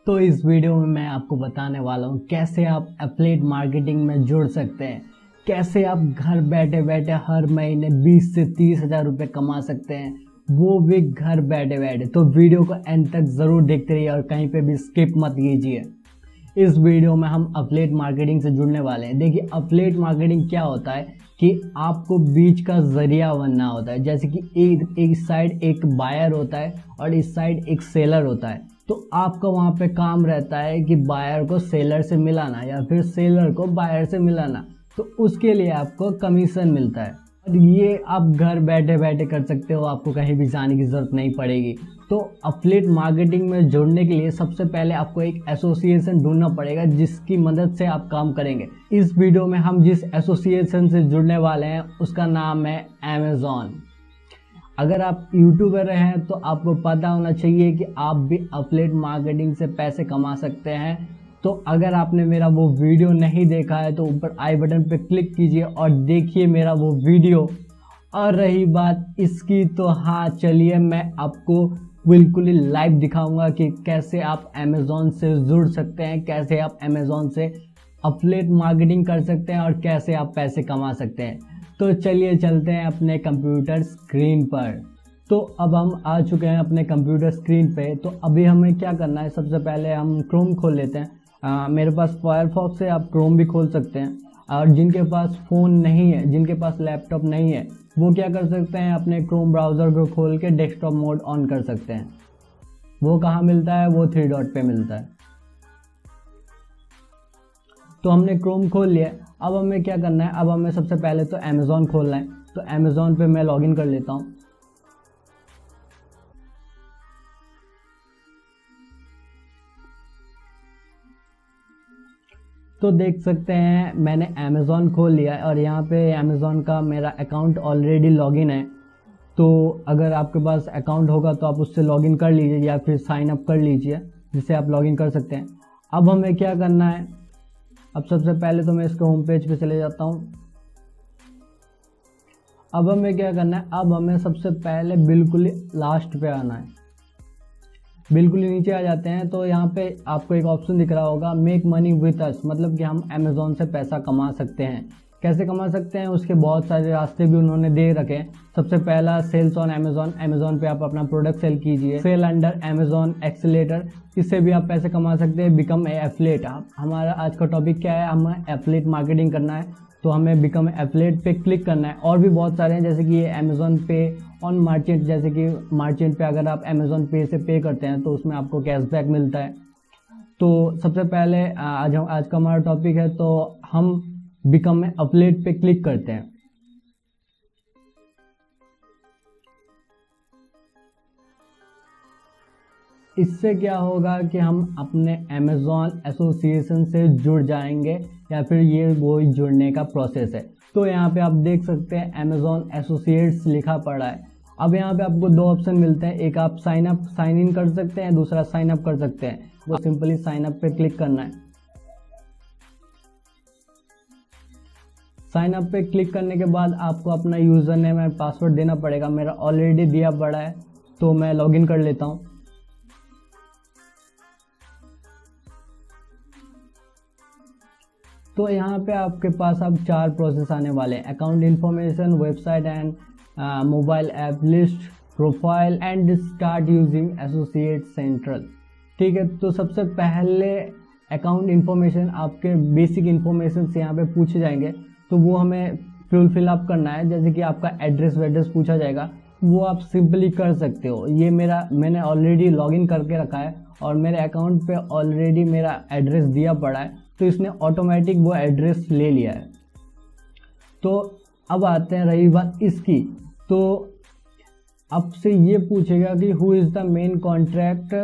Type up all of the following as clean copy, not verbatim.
तो इस वीडियो में मैं आपको बताने वाला हूँ कैसे आप एफिलिएट मार्केटिंग में जुड़ सकते हैं, कैसे आप घर बैठे बैठे हर महीने 20 से 30 हज़ार रुपये कमा सकते हैं, वो भी घर बैठे बैठे। तो वीडियो को एंड तक ज़रूर देखते रहिए और कहीं पे भी स्किप मत कीजिए। इस वीडियो में हम एफिलिएट मार्केटिंग से जुड़ने वाले हैं। देखिए एफिलिएट मार्केटिंग क्या होता है कि आपको बीच का जरिया बनना होता है। जैसे कि एक साइड एक बायर होता है और इस साइड एक सेलर होता है। तो आपका वहाँ पे काम रहता है कि बायर को सेलर से मिलाना या फिर सेलर को बायर से मिलाना। तो उसके लिए आपको कमीशन मिलता है और ये आप घर बैठे बैठे कर सकते हो, आपको कहीं भी जाने की ज़रूरत नहीं पड़ेगी। तो एफिलिएट मार्केटिंग में जुड़ने के लिए सबसे पहले आपको एक एसोसिएशन ढूंढना पड़ेगा जिसकी मदद से आप काम करेंगे। इस वीडियो में हम जिस एसोसिएशन से जुड़ने वाले हैं उसका नाम है अमेज़न। अगर आप यूट्यूबर हैं तो आपको पता होना चाहिए कि आप भी एफिलिएट मार्केटिंग से पैसे कमा सकते हैं। तो अगर आपने मेरा वो वीडियो नहीं देखा है तो ऊपर आई बटन पे क्लिक कीजिए और देखिए मेरा वो वीडियो। और रही बात इसकी तो हाँ, चलिए मैं आपको बिल्कुल ही लाइव दिखाऊंगा कि कैसे आप अमेज़न से जुड़ सकते हैं, कैसे आप अमेज़न से एफिलिएट मार्केटिंग कर सकते हैं और कैसे आप पैसे कमा सकते हैं। तो चलिए चलते हैं अपने कंप्यूटर स्क्रीन पर। तो अब हम आ चुके हैं अपने कंप्यूटर स्क्रीन पे। तो अभी हमें क्या करना है, सबसे पहले हम क्रोम खोल लेते हैं। मेरे पास फायरफॉक्स है, आप क्रोम भी खोल सकते हैं। और जिनके पास फ़ोन नहीं है, जिनके पास लैपटॉप नहीं है, वो क्या कर सकते हैं, अपने क्रोम ब्राउज़र को खोल के डेस्कटॉप मोड ऑन कर सकते हैं। वो कहाँ मिलता है, वो 3 डॉट पे मिलता है। तो हमने क्रोम खोल लिया। अब हमें क्या करना है, अब हमें सबसे पहले तो अमेज़न खोलना है। तो अमेज़न पे मैं लॉगिन कर लेता हूँ। तो देख सकते हैं मैंने अमेज़न खोल लिया है और यहाँ पे अमेज़न का मेरा अकाउंट ऑलरेडी लॉगिन है। तो अगर आपके पास अकाउंट होगा तो आप उससे लॉगिन कर लीजिए या फिर साइन अप कर लीजिए, जिससे आप लॉगिन कर सकते हैं। अब हमें क्या करना है, अब सबसे पहले तो मैं इसके होम पेज पे चले जाता हूँ। अब हमें क्या करना है, अब हमें सबसे पहले बिल्कुल ही लास्ट पे आना है। बिल्कुल ही नीचे आ जाते हैं तो यहाँ पे आपको एक ऑप्शन दिख रहा होगा, मेक मनी विथ अस, मतलब कि हम अमेज़न से पैसा कमा सकते हैं। कैसे कमा सकते हैं, उसके बहुत सारे रास्ते भी उन्होंने दे रखे हैं। सबसे पहला सेल्स ऑन अमेज़न, अमेज़न पे आप अपना प्रोडक्ट सेल कीजिए। सेल अंडर अमेज़न एक्सेलेरेटर, इससे भी आप पैसे कमा सकते हैं। बिकम ए एफिलिएट, हमारा आज का टॉपिक क्या है, हमें एफिलिएट मार्केटिंग करना है। तो हमें बिकम एफिलिएट पे क्लिक करना है। और भी बहुत सारे हैं, जैसे कि ये अमेज़न पे ऑन मार्चेंट, जैसे कि मार्चेंट पे अगर आप अमेज़न पे से पे करते हैं तो उसमें आपको कैशबैक मिलता है। तो सबसे पहले आज का हमारा टॉपिक है, तो हम बिकम एफिलिएट पे क्लिक करते हैं। इससे क्या होगा कि हम अपने अमेज़न एसोसिएशन से जुड़ जाएंगे या फिर ये वो जुड़ने का प्रोसेस है। तो यहाँ पे आप देख सकते हैं अमेज़न एसोसिएट्स लिखा पड़ा है। अब यहाँ पे आपको 2 ऑप्शन मिलते हैं, एक आप साइन इन कर सकते हैं, दूसरा साइन अप कर सकते हैं। वो सिंपली साइन अप पे क्लिक करना है। साइन अप पे क्लिक करने के बाद आपको अपना यूज़र नेम एंड पासवर्ड देना पड़ेगा। मेरा ऑलरेडी दिया पड़ा है तो मैं लॉगिन कर लेता हूँ। तो यहाँ पे आपके पास अब 4 प्रोसेस आने वाले हैं, account information, website and mobile app list, profile and start using associate central. ठीक है, तो सबसे पहले अकाउंट इन्फॉर्मेशन, आपके बेसिक इन्फॉर्मेशन से यहाँ पे पूछे जाएंगे तो वो हमें फिलअप करना है। जैसे कि आपका एड्रेस वेड्रेस पूछा जाएगा, वो आप सिंपली कर सकते हो। ये मैंने ऑलरेडी लॉगिन करके रखा है और मेरे अकाउंट पे ऑलरेडी मेरा एड्रेस दिया पड़ा है, तो इसने ऑटोमेटिक वो एड्रेस ले लिया है। तो अब आते हैं रही बात इसकी, तो आपसे ये पूछेगा कि who is the main contract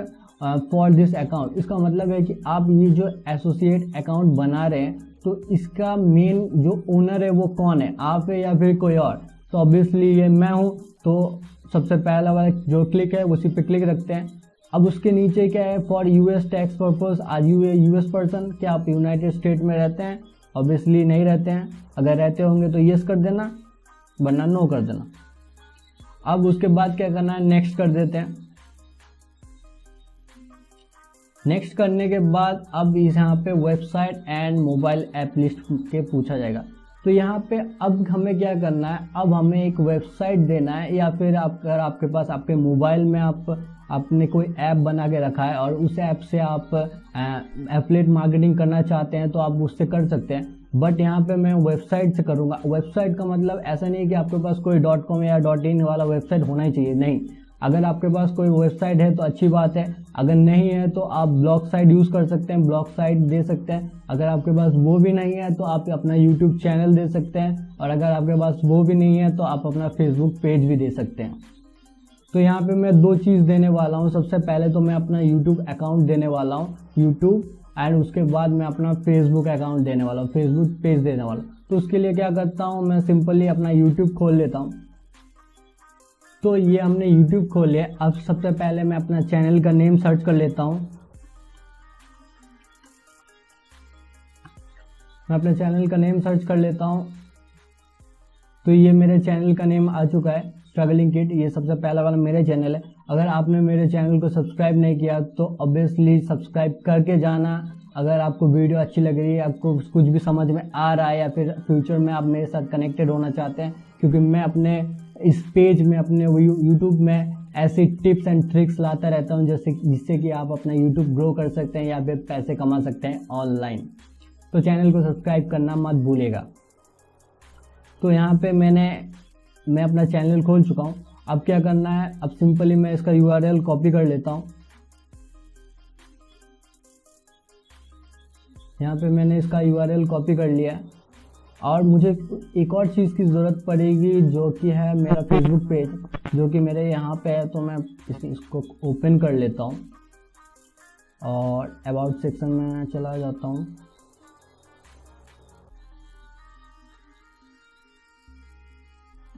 for this account. इसका मतलब है कि आप ये जो एसोसिएट अकाउंट बना रहे हैं तो इसका मेन जो ओनर है वो कौन है, आप है या फिर कोई और। तो ऑब्वियसली ये मैं हूँ, तो सबसे पहला वाला जो क्लिक है उसी पे क्लिक रखते हैं। अब उसके नीचे क्या है, for US tax purpose, are you a US person, क्या आप यूनाइटेड स्टेट में रहते हैं। ऑब्वियसली नहीं रहते हैं, अगर रहते होंगे तो यस कर देना, वरना नो कर देना। अब उसके बाद क्या करना है, नेक्स्ट कर देते हैं। नेक्स्ट करने के बाद अब इस यहाँ पे website and mobile app list के पूछा जाएगा। तो यहाँ पे अब हमें क्या करना है, अब हमें एक वेबसाइट देना है, या फिर अगर आपके पास आपके मोबाइल में आपने कोई ऐप बना के रखा है और उस ऐप से आप एफिलिएट मार्केटिंग करना चाहते हैं तो आप उससे कर सकते हैं। बट यहाँ पे मैं वेबसाइट से करूँगा। वेबसाइट का मतलब ऐसा नहीं है कि आपके पास कोई .com या .in वाला वेबसाइट होना ही चाहिए, नहीं। अगर आपके पास कोई वेबसाइट है तो अच्छी बात है, अगर नहीं है तो आप ब्लॉग साइट यूज़ कर सकते हैं, ब्लॉग साइट दे सकते हैं। अगर आपके पास वो भी नहीं है तो आप अपना यूट्यूब चैनल दे सकते हैं, और अगर आपके पास वो भी नहीं है तो आप अपना फेसबुक पेज भी दे सकते हैं। तो यहाँ पे मैं 2 चीज़ देने वाला हूँ। सबसे पहले तो मैं अपना यूट्यूब अकाउंट देने वाला हूँ, यूट्यूब, एंड उसके बाद मैं अपना फेसबुक अकाउंट देने वाला हूँ, फेसबुक पेज देने वाला हूँ। तो उसके लिए क्या करता हूँ, मैं सिंपली अपना यूट्यूब खोल लेता हूँ। तो ये हमने यूट्यूब खोल लिया। अब सबसे पहले मैं अपना चैनल का नेम सर्च कर लेता हूँ। मैं अपने चैनल का नेम सर्च कर लेता हूँ। तो ये मेरे चैनल का नेम आ चुका है, स्ट्रगलिंग किड। ये सबसे पहला वाला मेरे चैनल है। अगर आपने मेरे चैनल को सब्सक्राइब नहीं किया तो ऑब्वियसली सब्सक्राइब करके जाना। अगर आपको वीडियो अच्छी लग रही है, आपको कुछ भी समझ में आ रहा है, या फिर फ्यूचर में आप मेरे साथ कनेक्टेड होना चाहते हैं, क्योंकि मैं अपने इस पेज में, अपने यूट्यूब में ऐसी टिप्स एंड ट्रिक्स लाता रहता हूँ जिससे कि आप अपना यूट्यूब ग्रो कर सकते हैं या फिर पैसे कमा सकते हैं ऑनलाइन। तो चैनल को सब्सक्राइब करना मत भूलेगा। तो यहाँ पे मैं अपना चैनल खोल चुका हूँ। अब क्या करना है, अब सिंपली मैं इसका URL कॉपी कर लेता हूँ। यहाँ पे मैंने इसका URL कॉपी कर लिया है, और मुझे एक और चीज़ की ज़रूरत पड़ेगी जो कि है मेरा फेसबुक पेज, जो कि मेरे यहाँ पे है। तो मैं इसको ओपन कर लेता हूँ और अबाउट सेक्शन में चला जाता हूँ।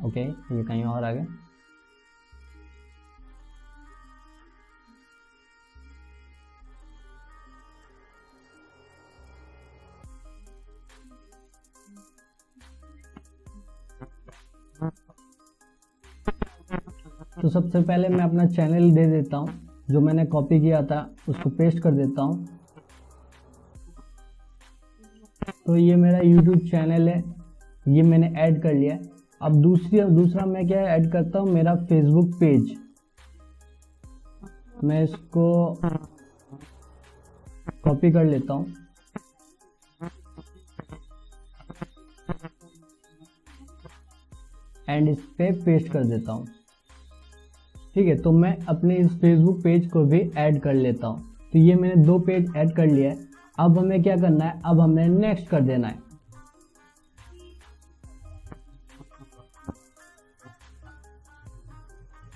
ओके, ये कहीं और आ गया। तो सबसे पहले मैं अपना चैनल दे देता हूँ, जो मैंने कॉपी किया था उसको पेस्ट कर देता हूँ। तो ये मेरा यूट्यूब चैनल है, ये मैंने ऐड कर लिया। अब दूसरा मैं क्या ऐड करता हूँ, मेरा फेसबुक पेज। मैं इसको कॉपी कर लेता हूँ, एंड इस पे पेस्ट कर देता हूँ। ठीक है, तो मैं अपने इस फेसबुक पेज को भी ऐड कर लेता हूँ। तो ये मैंने 2 पेज ऐड कर लिया है। अब हमें क्या करना है, अब हमें नेक्स्ट कर देना है।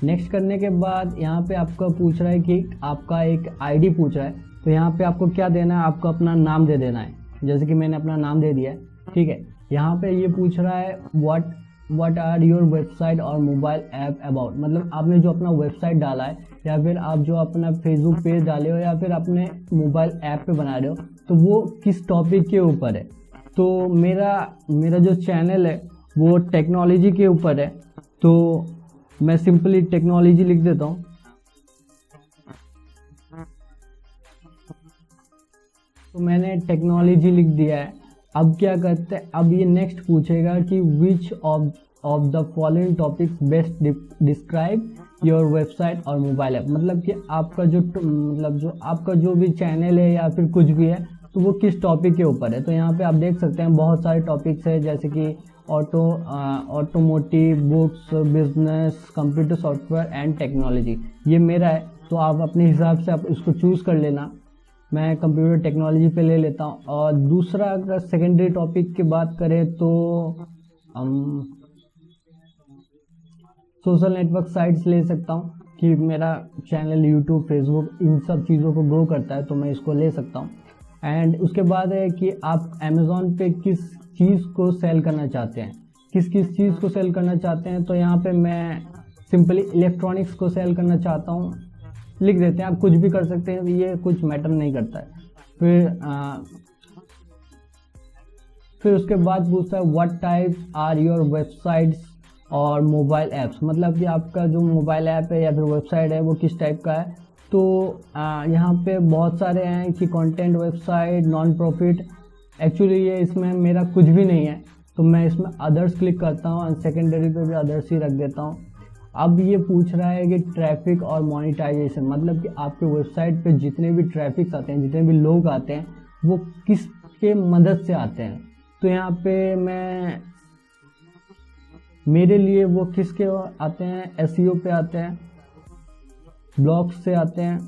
नेक्स्ट करने के बाद यहाँ पे आपका पूछ रहा है कि आपका एक आईडी पूछ रहा है। तो यहाँ पे आपको क्या देना है, आपको अपना नाम दे देना है, जैसे कि मैंने अपना नाम दे दिया है। ठीक है, यहाँ पे ये पूछ रहा है व्हाट आर योर वेबसाइट और मोबाइल ऐप अबाउट, मतलब आपने जो अपना वेबसाइट डाला है, या फिर आप जो अपना फेसबुक पेज डाले हो, या फिर अपने मोबाइल ऐप पे बना रहे हो, तो वो किस टॉपिक के ऊपर है। तो मेरा जो चैनल है वो टेक्नोलॉजी के ऊपर है। तो मैं सिंपली टेक्नोलॉजी लिख देता हूँ। तो मैंने टेक्नोलॉजी लिख दिया है। अब क्या करते हैं, अब ये नेक्स्ट पूछेगा कि which of the following topics best describe your website और मोबाइल ऐप, मतलब कि आपका जो आपका जो भी चैनल है या फिर कुछ भी है तो वो किस टॉपिक के ऊपर है। तो यहाँ पे आप देख सकते हैं बहुत सारे टॉपिक्स है, जैसे कि automotive, books, business, computer software and technology. ये मेरा है, तो आप अपने हिसाब से आप इसको चूज़ कर लेना। मैं कंप्यूटर टेक्नोलॉजी पे ले लेता हूँ। और दूसरा अगर सेकेंडरी टॉपिक की बात करें तो हम सोशल नेटवर्क साइट्स ले सकता हूँ, कि मेरा चैनल यूट्यूब, फेसबुक इन सब चीज़ों को ग्रो करता है, तो मैं इसको ले सकता हूँ। एंड उसके बाद है कि आप अमेज़ॉन पे किस चीज़ को सेल करना चाहते हैं, किस चीज़ को सेल करना चाहते हैं। तो यहाँ पे मैं सिंपली इलेक्ट्रॉनिक्स को सेल करना चाहता हूँ, लिख देते हैं। आप कुछ भी कर सकते हैं, ये कुछ मैटर नहीं करता है। फिर उसके बाद पूछता है what types are your websites और मोबाइल ऐप्स, मतलब कि आपका जो मोबाइल ऐप है या फिर वेबसाइट है वो किस टाइप का है। तो यहाँ पे बहुत सारे हैं कि content website non profit. Actually ये इसमें मेरा कुछ भी नहीं है, तो मैं इसमें अदर्स क्लिक करता हूँ और सेकेंडरी पे भी अदर्स ही रख देता हूँ। अब ये पूछ रहा है कि ट्रैफिक और मोनेटाइजेशन, मतलब कि आपके वेबसाइट पे जितने भी ट्रैफिक आते हैं, जितने भी लोग आते हैं, वो किसके मदद से आते हैं। तो यहाँ पे मैं मेरे लिए वो किसके आते हैं, एसईओ पे आते हैं, ब्लॉग्स से आते हैं,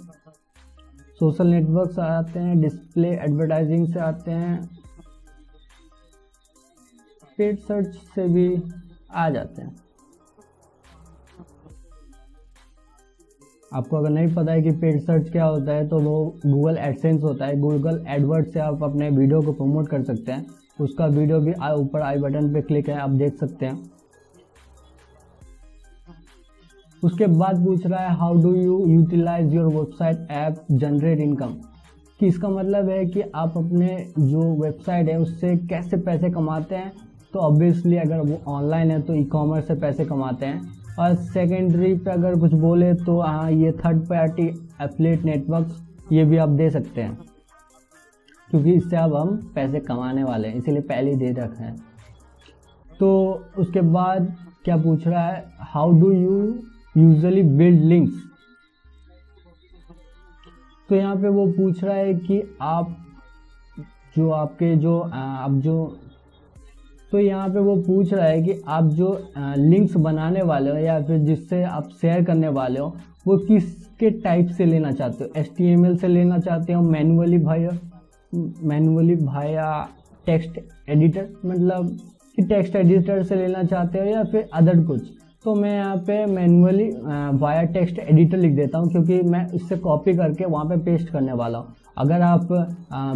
सोशल नेटवर्क से आते हैं, डिस्प्ले एडवर्टाइजिंग से आते हैं, पेड सर्च से भी आ जाते हैं। आपको अगर नहीं पता है कि पेड सर्च क्या होता है, तो वो गूगल एडसेंस होता है। गूगल एडवर्ड से आप अपने वीडियो को प्रमोट कर सकते हैं। उसका वीडियो भी ऊपर आई बटन पे क्लिक है, आप देख सकते हैं। उसके बाद पूछ रहा है how do you utilize your website app generate income, कि इसका मतलब है कि आप अपने जो वेबसाइट है उससे कैसे पैसे कमाते हैं। तो ऑब्वियसली अगर वो ऑनलाइन है तो ई कॉमर्स से पैसे कमाते हैं, और सेकेंडरी पे अगर कुछ बोले तो हाँ, ये थर्ड पार्टी एफिलिएट नेटवर्क्स ये भी आप दे सकते हैं, क्योंकि इससे अब हम पैसे कमाने वाले हैं, इसीलिए पहले ही दे रखे हैं। तो उसके बाद क्या पूछ रहा है, how do you usually build links. तो यहाँ पे वो पूछ रहा है कि आप जो आपके जो आप जो तो यहाँ पे वो पूछ रहा है कि आप जो लिंक्स बनाने वाले हो या फिर जिससे आप शेयर करने वाले हो, वो किसके टाइप से लेना चाहते हो। HTML से लेना चाहते हो, मैनुअली भाया टेक्स्ट एडिटर, मतलब कि टेक्स्ट एडिटर से लेना चाहते हो या फिर अदर कुछ। तो मैं यहाँ पे मैनुअली वाया टेक्स्ट एडिटर लिख देता हूँ, क्योंकि मैं इससे कॉपी करके वहाँ पे पेस्ट करने वाला हूँ। अगर आप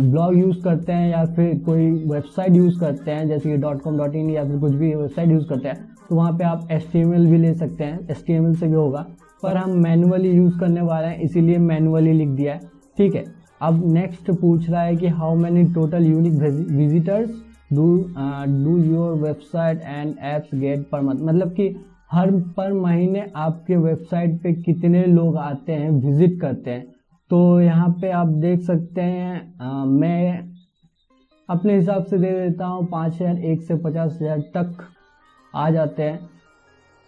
ब्लॉग यूज़ करते हैं या फिर कोई वेबसाइट यूज़ करते हैं, जैसे कि .com.in या फिर कुछ भी वेबसाइट यूज़ करते हैं, तो वहाँ पे आप HTML भी ले सकते हैं, HTML से भी होगा, पर हम मैनुअली यूज़ करने वाले हैं, इसीलिए मैनुअली लिख दिया है। ठीक है, अब नेक्स्ट पूछ रहा है कि how many total unique visitors do your website and apps get per month, मतलब कि हर पर महीने आपके वेबसाइट पे कितने लोग आते हैं, विजिट करते हैं। तो यहाँ पे आप देख सकते हैं, मैं अपने हिसाब से दे देता हूँ 5,000 1 से 50,000 तक आ जाते हैं,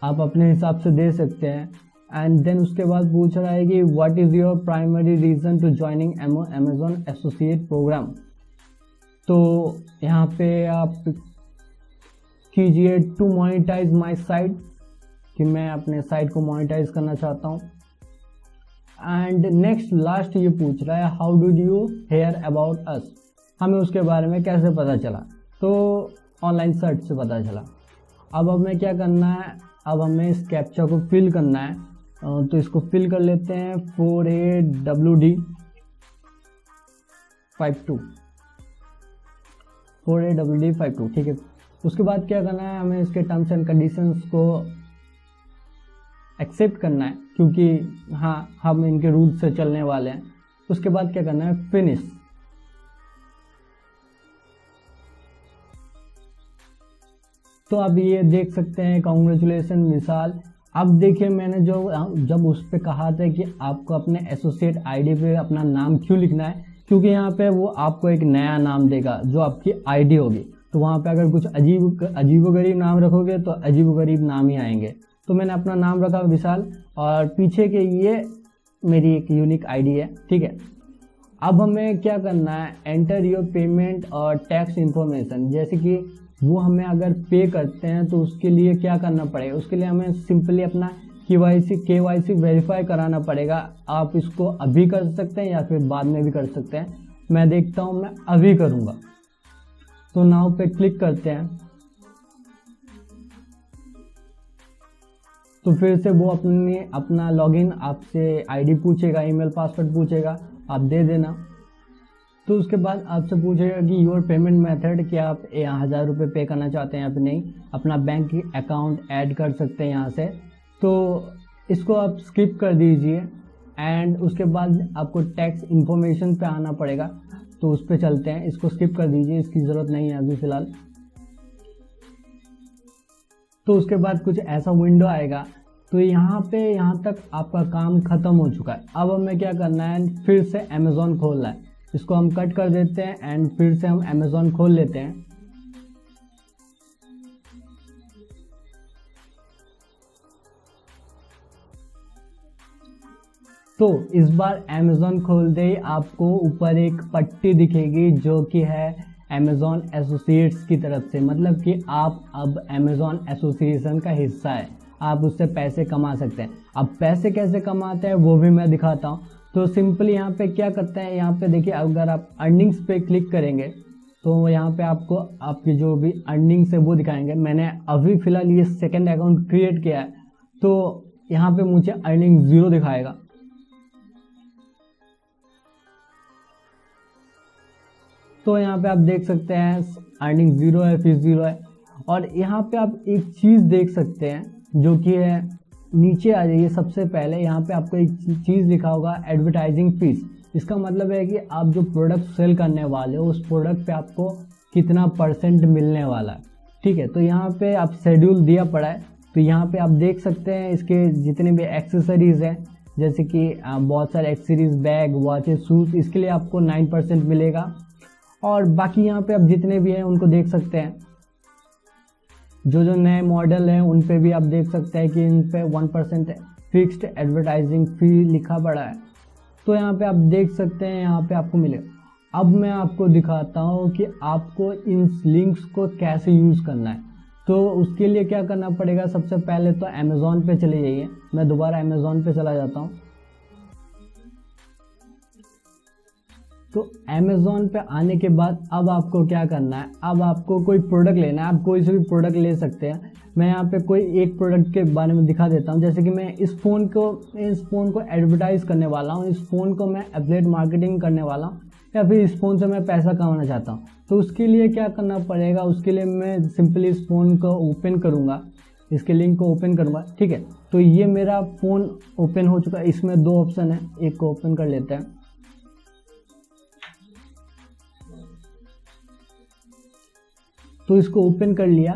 आप अपने हिसाब से दे सकते हैं। एंड देन उसके बाद पूछ रहा है कि what is your primary reason to joining Amazon associate programme. तो यहाँ पे आप कीजिए टू मोनेटाइज माई साइट, कि मैं अपने साइट को मोनेटाइज करना चाहता हूँ। एंड नेक्स्ट लास्ट ये पूछ रहा है how did you hear about us, हमें उसके बारे में कैसे पता चला। तो ऑनलाइन सर्च से पता चला। अब हमें क्या करना है, अब हमें इस कैप्चा को फिल करना है। तो इसको फिल कर लेते हैं 4AWD52, ठीक है। उसके बाद क्या करना है, हमें इसके टर्म्स एंड कंडीशंस को एक्सेप्ट करना है, क्योंकि हाँ हम इनके रूल से चलने वाले हैं। उसके बाद क्या करना है, फिनिश। तो अब ये देख सकते हैं, कॉन्ग्रेचुलेसन विशाल। अब देखिए मैंने जब उस पर कहा था कि आपको अपने एसोसिएट आईडी पे अपना नाम क्यों लिखना है, क्योंकि यहाँ पे वो आपको एक नया नाम देगा जो आपकी आईडी होगी। तो वहाँ पे अगर कुछ अजीबोगरीब नाम रखोगे तो अजीबोगरीब नाम ही आएंगे। तो मैंने अपना नाम रखा विशाल, और पीछे के ये मेरी एक यूनिक आईडी है, ठीक है। अब हमें क्या करना है, एंटर योर पेमेंट और टैक्स इन्फॉर्मेशन। जैसे कि वो हमें अगर पे करते हैं तो उसके लिए क्या करना पड़ेगा, उसके लिए हमें सिंपली अपना KYC वेरीफाई कराना पड़ेगा। आप इसको अभी कर सकते हैं या फिर बाद में भी कर सकते हैं। मैं देखता हूँ, मैं अभी करूँगा। तो नाउ पे क्लिक करते हैं। तो फिर से वो अपना लॉगिन आपसे आईडी पूछेगा, ईमेल पासवर्ड पूछेगा, आप दे देना। तो उसके बाद आपसे पूछेगा कि योर पेमेंट मेथड, कि आप 1000 रुपये पे करना चाहते हैं या फिर नहीं। अपना बैंक अकाउंट ऐड कर सकते हैं यहाँ से, तो इसको आप स्किप कर दीजिए। एंड उसके बाद आपको टैक्स इन्फॉर्मेशन पे आना पड़ेगा, तो उस पर चलते हैं। इसको स्किप कर दीजिए, इसकी ज़रूरत नहीं है अभी फ़िलहाल। तो उसके बाद कुछ ऐसा विंडो आएगा तो यहाँ तक आपका काम खत्म हो चुका है। अब हमें क्या करना है, फिर से अमेज़ॉन खोलना है। इसको हम कट कर देते हैं एंड फिर से हम अमेज़ॉन खोल लेते हैं। तो इस बार अमेज़ॉन खोलते ही आपको ऊपर एक पट्टी दिखेगी जो कि है अमेज़ॉन एसोसिएट्स की तरफ से, मतलब कि आप अब अमेज़ॉन एसोसिएशन का हिस्सा है, आप उससे पैसे कमा सकते हैं। अब पैसे कैसे कमाते हैं वो भी मैं दिखाता हूँ। तो सिंपली यहाँ पे क्या करते हैं, यहाँ पे देखिए अगर आप अर्निंग्स पे क्लिक करेंगे तो यहाँ पे आपको आपकी जो भी अर्निंग्स है वो दिखाएंगे। मैंने अभी फ़िलहाल ये सेकंड अकाउंट क्रिएट किया है तो यहाँ पे मुझे अर्निंग 0 दिखाएगा। तो यहाँ पे आप देख सकते हैं अर्निंग 0 है, फीस 0 है। और यहाँ पे आप एक चीज़ देख सकते हैं जो कि है, नीचे आ जाइए सबसे पहले, यहाँ पे आपको एक चीज़ लिखा होगा एडवर्टाइजिंग फीस। इसका मतलब है कि आप जो प्रोडक्ट सेल करने वाले हो उस प्रोडक्ट पे आपको कितना % मिलने वाला है, ठीक है। तो यहाँ पे आप शेड्यूल दिया पड़ा है, तो यहाँ पे आप देख सकते हैं इसके जितने भी एक्सेसरीज़ हैं, जैसे कि बहुत सारे एक्सेसरीज, बैग, वॉचेस, शूज़, इसके लिए आपको 9% मिलेगा। और बाकी यहाँ पे आप जितने भी हैं उनको देख सकते हैं, जो नए मॉडल हैं उन पे भी आप देख सकते हैं कि इन पे 1% फिक्स्ड एडवर्टाइजिंग फी लिखा पड़ा है। तो यहाँ पे आप देख सकते हैं, यहाँ पे आपको मिलेगा। अब मैं आपको दिखाता हूँ कि आपको इन लिंक्स को कैसे यूज़ करना है। तो उसके लिए क्या करना पड़ेगा, सबसे पहले तो अमेज़ॉन पे चले जाइए। मैं दोबारा अमेज़ॉन पे चला जाता हूँ। तो अमेज़ॉन पे आने के बाद अब आपको क्या करना है, अब आपको कोई प्रोडक्ट लेना है। आप कोई से भी प्रोडक्ट ले सकते हैं। मैं यहाँ पे कोई एक प्रोडक्ट के बारे में दिखा देता हूँ। जैसे कि मैं इस फ़ोन को एडवर्टाइज़ करने वाला हूँ, इस फ़ोन को मैं एफिलिएट मार्केटिंग करने वाला हूँ, या फिर इस फ़ोन से मैं पैसा कमाना चाहता हूँ। तो उसके लिए क्या करना पड़ेगा, उसके लिए मैं सिंपली इस फ़ोन को ओपन करूँगा, इसके लिंक को ओपन करूँगा, ठीक है। तो ये मेरा फ़ोन ओपन हो चुका है। इसमें 2 ऑप्शन है, एक को ओपन कर लेते हैं। तो इसको ओपन कर लिया,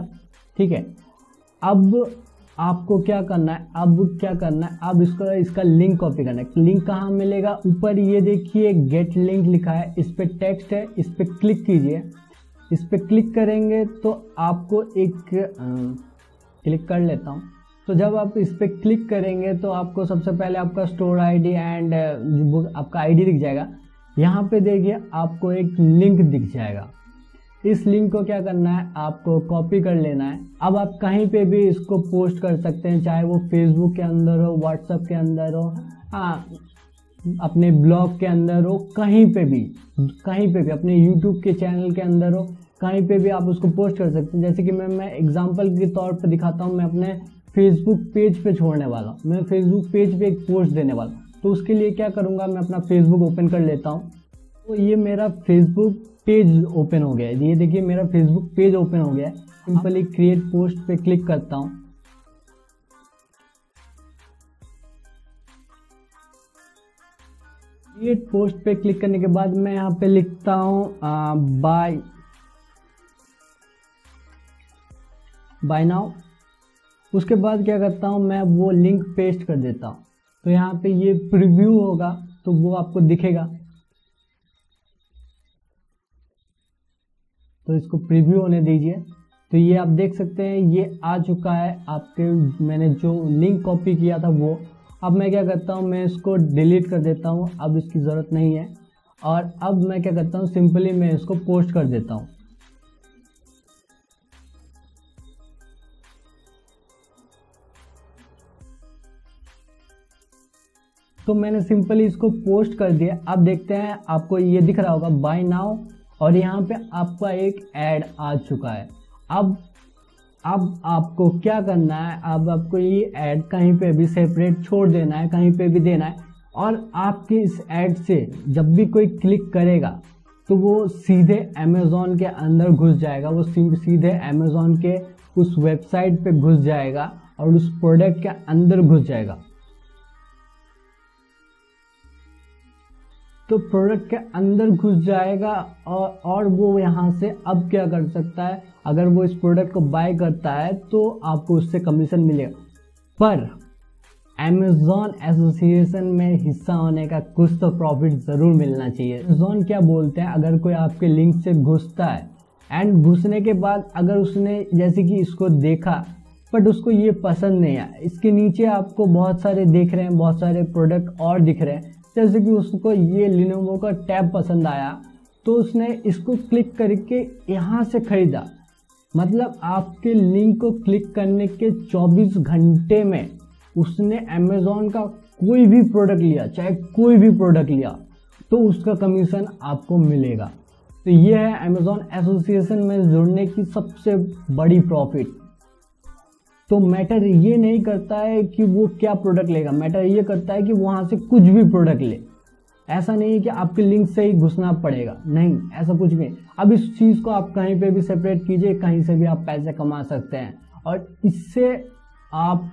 ठीक है। अब आपको क्या करना है, अब इसका लिंक कॉपी करना है। लिंक कहाँ मिलेगा, ऊपर ये देखिए गेट लिंक लिखा है, इस पे टेक्स्ट है, इस पे क्लिक कीजिए। इस पे क्लिक करेंगे तो आपको एक क्लिक कर लेता हूँ। तो जब आप इस पे क्लिक करेंगे तो आपको सबसे पहले आपका स्टोर आईडी एंड आपका आईडी दिख जाएगा। यहाँ पे देखिए आपको एक लिंक दिख जाएगा। इस लिंक को क्या करना है, आपको कॉपी कर लेना है। अब आप कहीं पे भी इसको पोस्ट कर सकते हैं, चाहे वो फेसबुक के अंदर हो, व्हाट्सएप के अंदर हो, अपने ब्लॉग के अंदर हो, कहीं पे भी अपने यूट्यूब के चैनल के अंदर हो, कहीं पे भी आप उसको पोस्ट कर सकते हैं। जैसे कि मैं एग्जांपल के तौर पे दिखाता हूँ, मैं अपने फेसबुक पेज पे छोड़ने वाला हूँ, मैं फेसबुक पेज पे एक पोस्ट देने वाला हूँ। तो उसके लिए क्या करूँगा, मैं अपना फेसबुक ओपन कर लेता हूँ। तो ये मेरा फेसबुक पेज ओपन हो गया है। ये देखिए मेरा फेसबुक पेज ओपन हो गया है। सिंपली क्रिएट पोस्ट पे क्लिक करता हूँ। क्रिएट पोस्ट पे क्लिक करने के बाद मैं यहाँ पे लिखता हूँ बाय नाउ। उसके बाद क्या करता हूँ, मैं वो लिंक पेस्ट कर देता हूँ। तो यहाँ पे ये प्रीव्यू होगा तो वो आपको दिखेगा। तो इसको प्रीव्यू होने दीजिए। तो ये आप देख सकते हैं ये आ चुका है आपके, मैंने जो लिंक कॉपी किया था वो। अब मैं क्या करता हूँ, मैं इसको डिलीट कर देता हूँ, अब इसकी ज़रूरत नहीं है। और अब मैं क्या करता हूँ, सिंपली मैं इसको पोस्ट कर देता हूँ। तो मैंने सिंपली इसको पोस्ट कर दिया। अब देखते हैं, आपको ये दिख रहा होगा बाय नाउ, और यहाँ पे आपका एक ऐड आ चुका है। अब आपको क्या करना है, अब आपको ये ऐड कहीं पे भी सेपरेट छोड़ देना है, कहीं पे भी देना है। और आपके इस ऐड से जब भी कोई क्लिक करेगा तो वो सीधे अमेज़ॉन के अंदर घुस जाएगा, वो सीधे अमेज़ॉन के उस वेबसाइट पे घुस जाएगा और उस प्रोडक्ट के अंदर घुस जाएगा। तो प्रोडक्ट के अंदर घुस जाएगा और वो यहाँ से अब क्या कर सकता है, अगर वो इस प्रोडक्ट को बाय करता है तो आपको उससे कमीशन मिलेगा। पर अमेज़ॉन एसोसिएशन में हिस्सा होने का कुछ तो प्रॉफिट ज़रूर मिलना चाहिए। अमेज़ॉन क्या बोलते हैं, अगर कोई आपके लिंक से घुसता है एंड घुसने के बाद अगर उसने जैसे कि इसको देखा बट उसको ये पसंद नहीं आया, इसके नीचे आपको बहुत सारे दिख रहे हैं, बहुत सारे प्रोडक्ट और दिख रहे हैं, जैसे कि उसको ये लिनोवो का टैब पसंद आया तो उसने इसको क्लिक करके यहाँ से खरीदा। मतलब आपके लिंक को क्लिक करने के 24 घंटे में उसने अमेज़ॉन का कोई भी प्रोडक्ट लिया, चाहे कोई भी प्रोडक्ट लिया, तो उसका कमीशन आपको मिलेगा। तो ये है अमेज़ॉन एसोसिएशन में जुड़ने की सबसे बड़ी प्रॉफिट। तो मैटर ये नहीं करता है कि वो क्या प्रोडक्ट लेगा, मैटर ये करता है कि वहाँ से कुछ भी प्रोडक्ट ले। ऐसा नहीं है कि आपके लिंक से ही घुसना पड़ेगा, नहीं, ऐसा कुछ नहीं। अब इस चीज़ को आप कहीं पे भी सेपरेट कीजिए, कहीं से भी आप पैसे कमा सकते हैं और इससे आप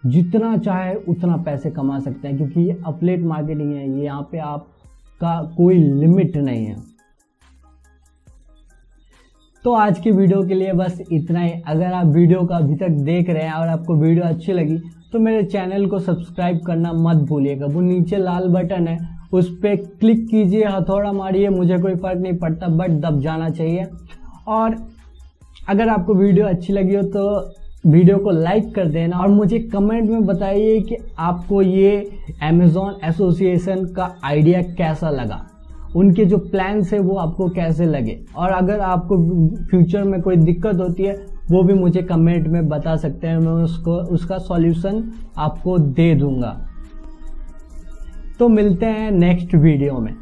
जितना चाहे उतना पैसे कमा सकते हैं, क्योंकि ये एफिलिएट मार्केटिंग है, ये यहाँ पे आपका कोई लिमिट नहीं है। तो आज की वीडियो के लिए बस इतना ही। अगर आप वीडियो को अभी तक देख रहे हैं और आपको वीडियो अच्छी लगी तो मेरे चैनल को सब्सक्राइब करना मत भूलिएगा। वो नीचे लाल बटन है, उस पर क्लिक कीजिए, हथौड़ा मारिए, मुझे कोई फ़र्क नहीं पड़ता, बट दब जाना चाहिए। और अगर आपको वीडियो अच्छी लगी हो तो वीडियो को लाइक कर देना और मुझे कमेंट में बताइए कि आपको ये अमेज़ॉन एसोसिएशन का आइडिया कैसा लगा, उनके जो प्लान्स है वो आपको कैसे लगे। और अगर आपको फ्यूचर में कोई दिक्कत होती है वो भी मुझे कमेंट में बता सकते हैं, मैं उसका सॉल्यूशन आपको दे दूंगा। तो मिलते हैं नेक्स्ट वीडियो में।